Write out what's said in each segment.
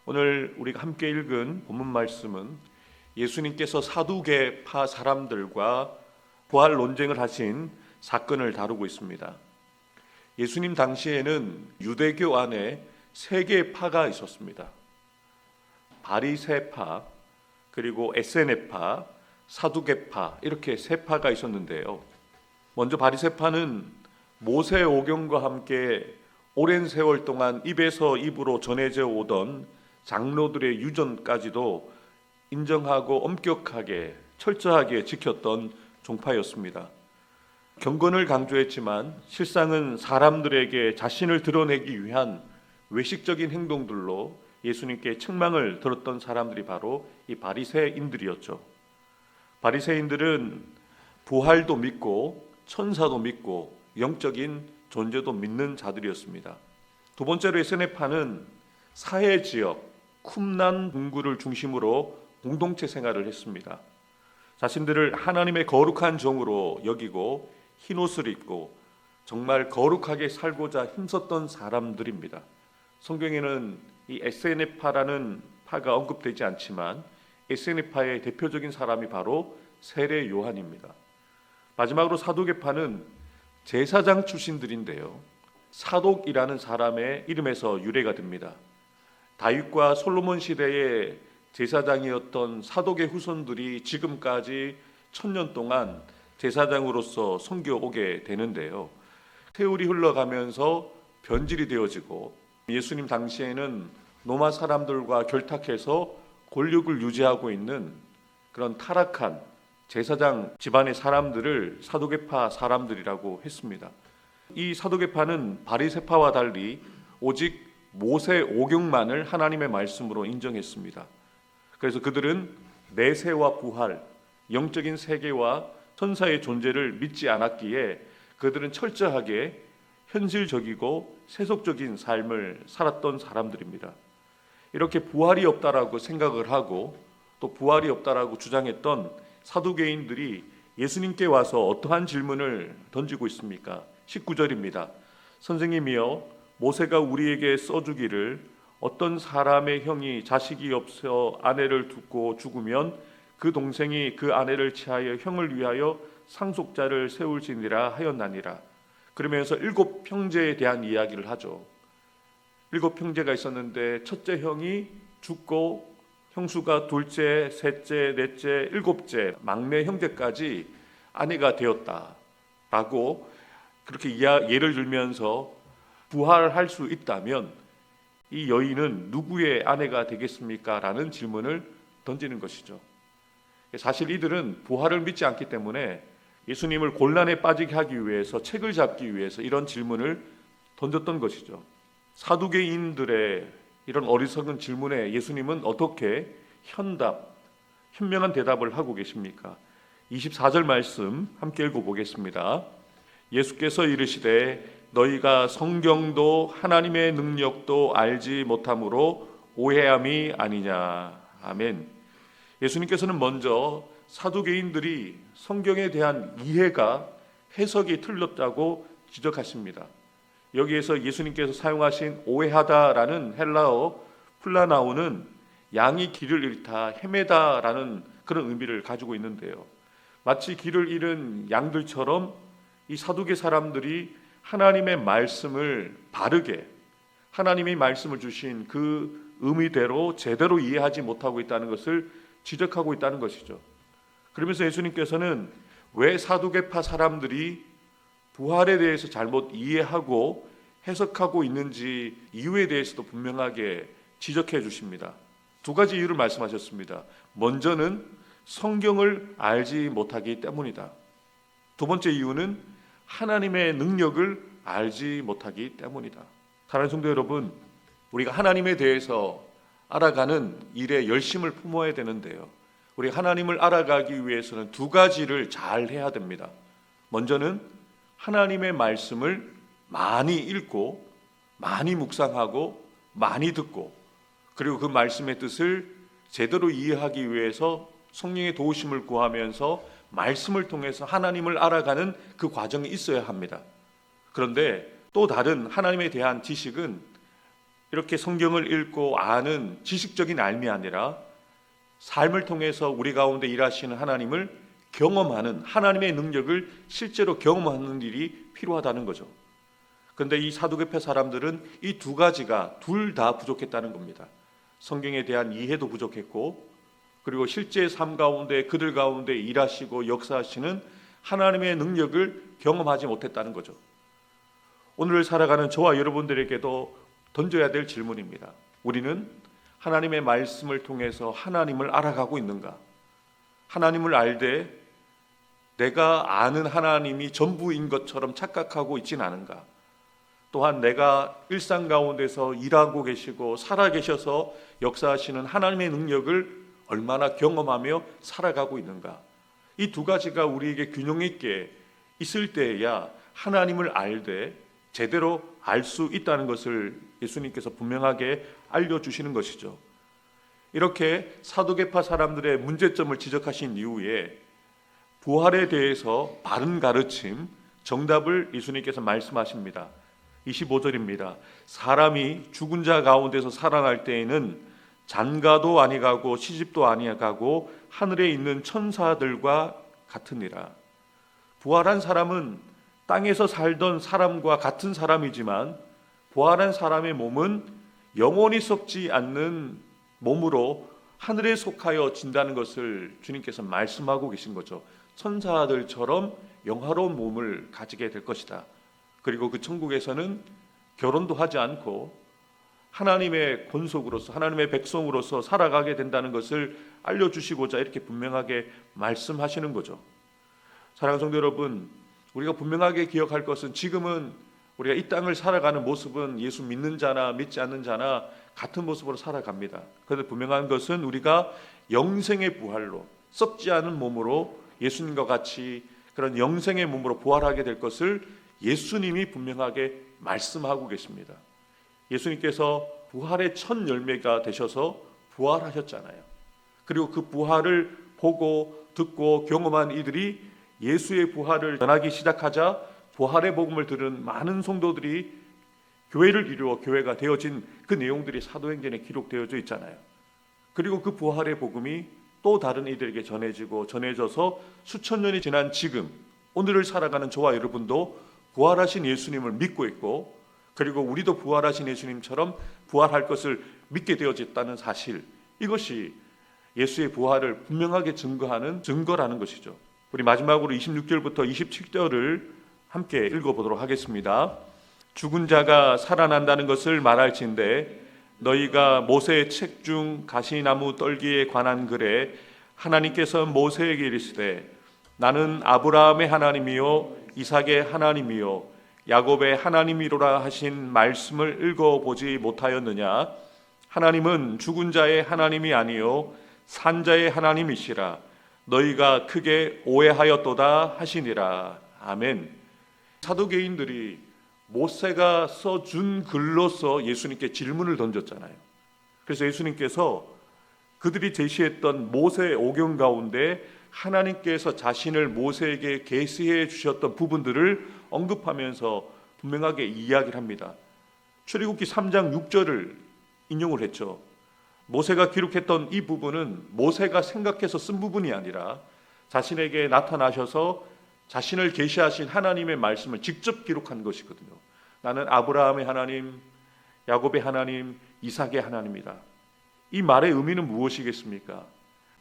오늘 우리가 함께 읽은 본문 말씀은 예수님께서 사두개파 사람들과 부활 논쟁을 하신 사건을 다루고 있습니다. 예수님 당시에는 유대교 안에 세 개의 파가 있었습니다. 바리새파, 그리고 에세네파, 사두개파, 이렇게 세 파가 있었는데요. 먼저 바리새파는 모세 오경과 함께 오랜 세월 동안 입에서 입으로 전해져 오던 장로들의 유전까지도 인정하고 엄격하게 철저하게 지켰던 종파였습니다. 경건을 강조했지만 실상은 사람들에게 자신을 드러내기 위한 외식적인 행동들로 예수님께 책망을 들었던 사람들이 바로 이 바리새인들이었죠. 바리새인들은 부활도 믿고 천사도 믿고 영적인 존재도 믿는 자들이었습니다. 두 번째로 에세네파는 사회지역, 쿰난 분구를 중심으로 공동체 생활을 했습니다. 자신들을 하나님의 거룩한 종으로 여기고 흰옷을 입고 정말 거룩하게 살고자 힘썼던 사람들입니다. 성경에는 이 에세네파라는 파가 언급되지 않지만 에세네파의 대표적인 사람이 바로 세례 요한입니다. 마지막으로 사두개파는 제사장 출신들인데요. 사독이라는 사람의 이름에서 유래가 됩니다. 다윗과 솔로몬 시대의 제사장이었던 사독의 후손들이 지금까지 1000년 동안 제사장으로서 섬겨오게 되는데요. 세월이 흘러가면서 변질이 되어지고 예수님 당시에는 로마 사람들과 결탁해서 권력을 유지하고 있는 그런 타락한 제사장 집안의 사람들을 사두개파 사람들이라고 했습니다. 이 사두개파는 바리새파와 달리 오직 모세 오경만을 하나님의 말씀으로 인정했습니다. 그래서 그들은 내세와 부활, 영적인 세계와 천사의 존재를 믿지 않았기에 그들은 철저하게 현실적이고 세속적인 삶을 살았던 사람들입니다. 이렇게 부활이 없다라고 생각을 하고 또 부활이 없다라고 주장했던 사두개인들이 예수님께 와서 어떠한 질문을 던지고 있습니까? 19절입니다. 선생님이여, 모세가 우리에게 써주기를 어떤 사람의 형이 자식이 없어 아내를 두고 죽으면 그 동생이 그 아내를 취하여 형을 위하여 상속자를 세울지니라 하였나니라. 그러면서 7 형제에 대한 이야기를 하죠. 7 형제가 있었는데 첫째 형이 죽고 형수가 둘째, 셋째, 넷째, 7째 막내 형제까지 아내가 되었다라고 그렇게 예를 들면서 부활할 수 있다면 이 여인은 누구의 아내가 되겠습니까? 라는 질문을 던지는 것이죠. 사실 이들은 부활을 믿지 않기 때문에 예수님을 곤란에 빠지게 하기 위해서 책을 잡기 위해서 이런 질문을 던졌던 것이죠. 사두개인들의 이런 어리석은 질문에 예수님은 어떻게 현명한 대답을 하고 계십니까? 24절 말씀 함께 읽어보겠습니다. 예수께서 이르시되 너희가 성경도 하나님의 능력도 알지 못함으로 오해함이 아니냐. 아멘. 예수님께서는 먼저 사두개인들이 성경에 대한 이해가 해석이 틀렸다고 지적하십니다. 여기에서 예수님께서 사용하신 오해하다라는 헬라어 플라나오는 양이 길을 잃다, 헤매다라는 그런 의미를 가지고 있는데요. 마치 길을 잃은 양들처럼 이 사두개 사람들이 하나님의 말씀을 바르게 하나님이 말씀을 주신 그 의미대로 제대로 이해하지 못하고 있다는 것을 지적하고 있다는 것이죠. 그러면서 예수님께서는 왜 사두개파 사람들이 부활에 대해서 잘못 이해하고 해석하고 있는지 이유에 대해서도 분명하게 지적해 주십니다. 2가지 이유를 말씀하셨습니다. 먼저는 성경을 알지 못하기 때문이다. 2번째 이유는 하나님의 능력을 알지 못하기 때문이다. 사랑하는 성도 여러분, 우리가 하나님에 대해서 알아가는 일에 열심을 품어야 되는데요. 우리가 하나님을 알아가기 위해서는 2가지를 잘 해야 됩니다. 먼저는 하나님의 말씀을 많이 읽고 많이 묵상하고 많이 듣고 그리고 그 말씀의 뜻을 제대로 이해하기 위해서 성령의 도우심을 구하면서 말씀을 통해서 하나님을 알아가는 그 과정이 있어야 합니다. 그런데 또 다른 하나님에 대한 지식은 이렇게 성경을 읽고 아는 지식적인 알미 아니라 삶을 통해서 우리 가운데 일하시는 하나님을 경험하는, 하나님의 능력을 실제로 경험하는 일이 필요하다는 거죠. 그런데 이 사두개파 사람들은 이 두 가지가 둘 다 부족했다는 겁니다. 성경에 대한 이해도 부족했고, 그리고 실제 삶 가운데 그들 가운데 일하시고 역사하시는 하나님의 능력을 경험하지 못했다는 거죠. 오늘 살아가는 저와 여러분들에게도 던져야 될 질문입니다. 우리는 하나님의 말씀을 통해서 하나님을 알아가고 있는가? 하나님을 알되 내가 아는 하나님이 전부인 것처럼 착각하고 있지는 않은가? 또한 내가 일상 가운데서 일하고 계시고 살아 계셔서 역사하시는 하나님의 능력을 얼마나 경험하며 살아가고 있는가? 이 두 가지가 우리에게 균형 있게 있을 때에야 하나님을 알되 제대로 알 수 있다는 것을 예수님께서 분명하게 알려주시는 것이죠. 이렇게 사두개파 사람들의 문제점을 지적하신 이후에 부활에 대해서 바른 가르침, 정답을 예수님께서 말씀하십니다. 25절입니다. 사람이 죽은 자 가운데서 살아날 때에는 장가도 아니가고 시집도 아니가고 하늘에 있는 천사들과 같으니라. 부활한 사람은 땅에서 살던 사람과 같은 사람이지만 부활한 사람의 몸은 영원히 썩지 않는 몸으로 하늘에 속하여 진다는 것을 주님께서 말씀하고 계신 거죠. 천사들처럼 영화로운 몸을 가지게 될 것이다. 그리고 그 천국에서는 결혼도 하지 않고 하나님의 권속으로서, 하나님의 백성으로서 살아가게 된다는 것을 알려주시고자 이렇게 분명하게 말씀하시는 거죠. 사랑하는 성도 여러분, 우리가 분명하게 기억할 것은 지금은 우리가 이 땅을 살아가는 모습은 예수 믿는 자나 믿지 않는 자나 같은 모습으로 살아갑니다. 그런데 분명한 것은 우리가 영생의 부활로, 썩지 않은 몸으로 예수님과 같이 그런 영생의 몸으로 부활하게 될 것을 예수님이 분명하게 말씀하고 계십니다. 예수님께서 부활의 첫 열매가 되셔서 부활하셨잖아요. 그리고 그 부활을 보고 듣고 경험한 이들이 예수의 부활을 전하기 시작하자 부활의 복음을 들은 많은 성도들이 교회를 이루어 교회가 되어진 그 내용들이 사도행전에 기록되어져 있잖아요. 그리고 그 부활의 복음이 또 다른 이들에게 전해져서 수천 년이 지난 지금 오늘을 살아가는 저와 여러분도 부활하신 예수님을 믿고 있고, 그리고 우리도 부활하신 예수님처럼 부활할 것을 믿게 되어졌다는 사실, 이것이 예수의 부활을 분명하게 증거하는 증거라는 것이죠. 우리 마지막으로 26절부터 27절을 함께 읽어보도록 하겠습니다. 죽은 자가 살아난다는 것을 말할진대 너희가 모세의 책 중 가시나무 떨기에 관한 글에 하나님께서 모세에게 이르시되 나는 아브라함의 하나님이요 이삭의 하나님이요 야곱의 하나님이로라 하신 말씀을 읽어보지 못하였느냐? 하나님은 죽은 자의 하나님이 아니요 산 자의 하나님이시라. 너희가 크게 오해하였도다 하시니라. 아멘. 사두개인들이 모세가 써준 글로서 예수님께 질문을 던졌잖아요. 그래서 예수님께서 그들이 제시했던 모세 오경 가운데 하나님께서 자신을 모세에게 계시해 주셨던 부분들을 언급하면서 분명하게 이야기를 합니다. 출애굽기 3장 6절을 인용을 했죠. 모세가 기록했던 이 부분은 모세가 생각해서 쓴 부분이 아니라 자신에게 나타나셔서 자신을 계시하신 하나님의 말씀을 직접 기록한 것이거든요. 나는 아브라함의 하나님, 야곱의 하나님, 이삭의 하나님이다. 이 말의 의미는 무엇이겠습니까?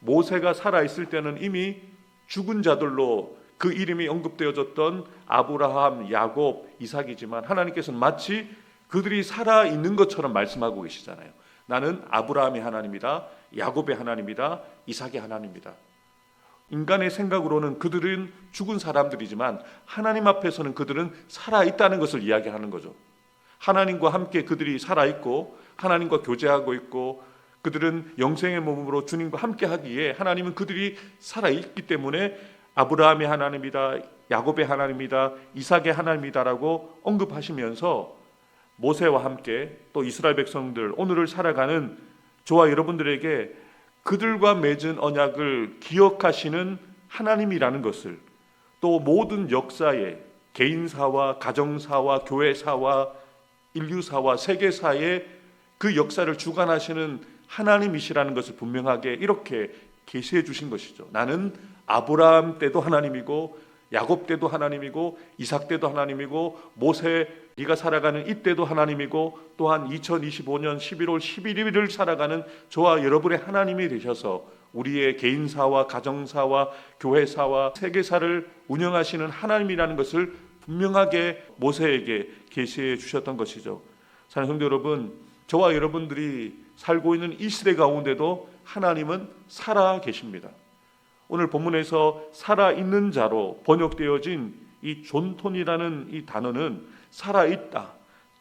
모세가 살아있을 때는 이미 죽은 자들로 그 이름이 언급되어졌던 아브라함, 야곱, 이삭이지만 하나님께서는 마치 그들이 살아있는 것처럼 말씀하고 계시잖아요. 나는 아브라함의 하나님이다, 야곱의 하나님이다, 이삭의 하나님이다. 인간의 생각으로는 그들은 죽은 사람들이지만 하나님 앞에서는 그들은 살아있다는 것을 이야기하는 거죠. 하나님과 함께 그들이 살아있고 하나님과 교제하고 있고 그들은 영생의 몸으로 주님과 함께 하기에 하나님은 그들이 살아있기 때문에 아브라함의 하나님이다, 야곱의 하나님이다, 이삭의 하나님이다라고 언급하시면서 모세와 함께 또 이스라엘 백성들, 오늘을 살아가는 저와 여러분들에게 그들과 맺은 언약을 기억하시는 하나님이라는 것을, 또 모든 역사에 개인사와 가정사와 교회사와 인류사와 세계사에 그 역사를 주관하시는 하나님이시라는 것을 분명하게 이렇게 계시해 주신 것이죠. 나는 아브라함 때도 하나님이고 야곱 때도 하나님이고 이삭 때도 하나님이고 모세 네가 살아가는 이때도 하나님이고 또한 2025년 11월 11일을 살아가는 저와 여러분의 하나님이 되셔서 우리의 개인사와 가정사와 교회사와 세계사를 운영하시는 하나님이라는 것을 분명하게 모세에게 계시해 주셨던 것이죠. 사랑하는 성도 여러분, 저와 여러분들이 살고 있는 이 시대 가운데도 하나님은 살아 계십니다. 오늘 본문에서 살아있는 자로 번역되어진 이 존톤이라는 이 단어는 살아있다,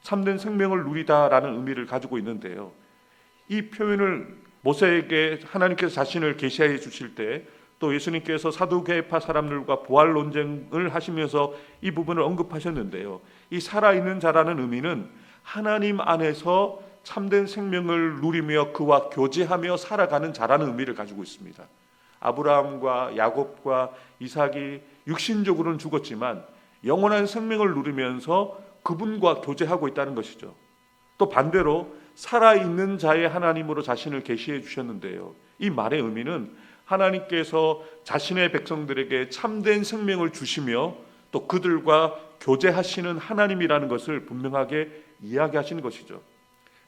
참된 생명을 누리다라는 의미를 가지고 있는데요. 이 표현을 모세에게 하나님께서 자신을 계시해 주실 때 또 예수님께서 사두개파 사람들과 부활 논쟁을 하시면서 이 부분을 언급하셨는데요. 이 살아있는 자라는 의미는 하나님 안에서 참된 생명을 누리며 그와 교제하며 살아가는 자라는 의미를 가지고 있습니다. 아브라함과 야곱과 이삭이 육신적으로는 죽었지만 영원한 생명을 누리면서 그분과 교제하고 있다는 것이죠. 또 반대로 살아있는 자의 하나님으로 자신을 계시해 주셨는데요. 이 말의 의미는 하나님께서 자신의 백성들에게 참된 생명을 주시며 또 그들과 교제하시는 하나님이라는 것을 분명하게 이야기하시는 것이죠.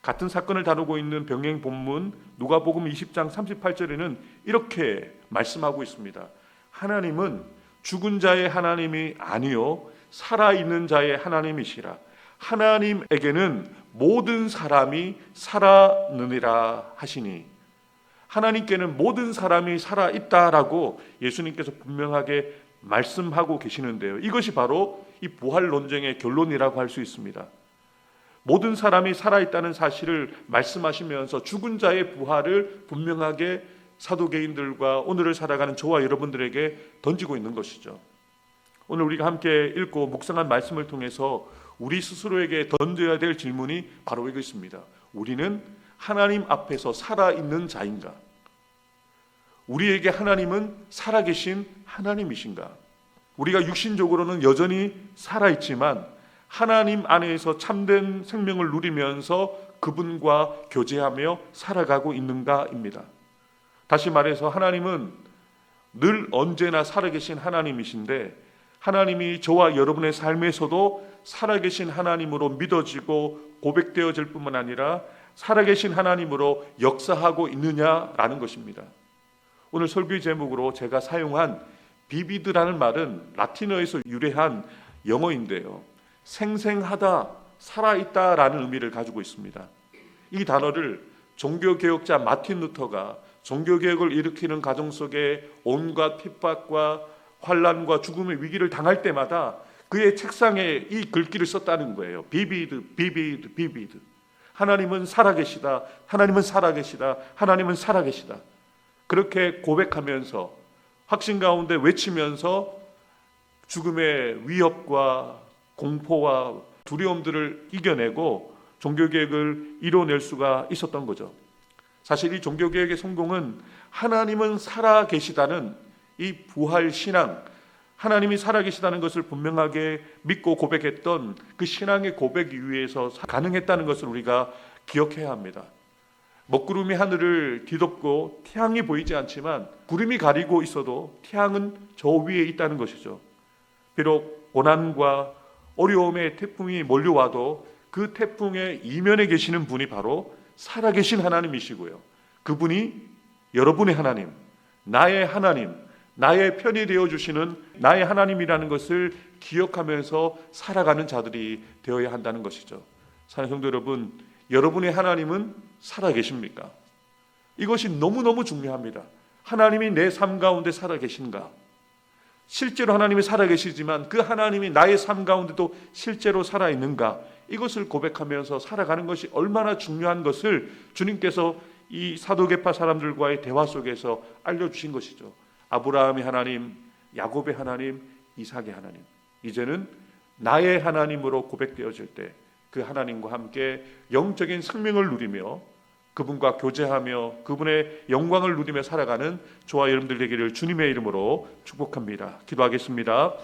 같은 사건을 다루고 있는 병행 본문 누가복음 20장 38절에는 이렇게 말씀하고 있습니다. 하나님은 죽은 자의 하나님이 아니요 살아있는 자의 하나님이시라. 하나님에게는 모든 사람이 살아느니라 하시니, 하나님께는 모든 사람이 살아있다라고 예수님께서 분명하게 말씀하고 계시는데요. 이것이 바로 이 부활 논쟁의 결론이라고 할 수 있습니다. 모든 사람이 살아있다는 사실을 말씀하시면서 죽은 자의 부활을 분명하게 사도개인들과 오늘을 살아가는 저와 여러분들에게 던지고 있는 것이죠. 오늘 우리가 함께 읽고 묵상한 말씀을 통해서 우리 스스로에게 던져야 될 질문이 바로 이것입니다. 우리는 하나님 앞에서 살아있는 자인가? 우리에게 하나님은 살아계신 하나님이신가? 우리가 육신적으로는 여전히 살아있지만 하나님 안에서 참된 생명을 누리면서 그분과 교제하며 살아가고 있는가입니다. 다시 말해서 하나님은 늘 언제나 살아계신 하나님이신데 하나님이 저와 여러분의 삶에서도 살아계신 하나님으로 믿어지고 고백되어질 뿐만 아니라 살아계신 하나님으로 역사하고 있느냐라는 것입니다. 오늘 설교의 제목으로 제가 사용한 비비드라는 말은 라틴어에서 유래한 영어인데요. 생생하다, 살아있다라는 의미를 가지고 있습니다. 이 단어를 종교개혁자 마틴 루터가 종교개혁을 일으키는 과정 속에 온갖 핍박과 환란과 죽음의 위기를 당할 때마다 그의 책상에 이 글귀를 썼다는 거예요. 비비드, 비비드, 비비드. 하나님은 살아계시다, 하나님은 살아계시다, 하나님은 살아계시다. 그렇게 고백하면서 확신 가운데 외치면서 죽음의 위협과 공포와 두려움들을 이겨내고 종교개혁을 이뤄낼 수가 있었던 거죠. 사실 이 종교개혁의 성공은 하나님은 살아계시다는 이 부활신앙, 하나님이 살아계시다는 것을 분명하게 믿고 고백했던 그 신앙의 고백 위에서 가능했다는 것을 우리가 기억해야 합니다. 먹구름이 하늘을 뒤덮고 태양이 보이지 않지만 구름이 가리고 있어도 태양은 저 위에 있다는 것이죠. 비록 고난과 어려움의 태풍이 몰려와도 그 태풍의 이면에 계시는 분이 바로 살아계신 하나님이시고요. 그분이 여러분의 하나님, 나의 하나님, 나의 편이 되어주시는 나의 하나님이라는 것을 기억하면서 살아가는 자들이 되어야 한다는 것이죠. 사랑하는 성도 여러분, 여러분의 하나님은 살아계십니까? 이것이 너무너무 중요합니다. 하나님이 내 삶 가운데 살아계신가? 실제로 하나님이 살아계시지만 그 하나님이 나의 삶 가운데도 실제로 살아있는가? 이것을 고백하면서 살아가는 것이 얼마나 중요한 것을 주님께서 이 사도계파 사람들과의 대화 속에서 알려주신 것이죠. 아브라함의 하나님, 야곱의 하나님, 이삭의 하나님. 이제는 나의 하나님으로 고백되어질 때 그 하나님과 함께 영적인 생명을 누리며 그분과 교제하며 그분의 영광을 누리며 살아가는 저와 여러분들 되기를 주님의 이름으로 축복합니다. 기도하겠습니다.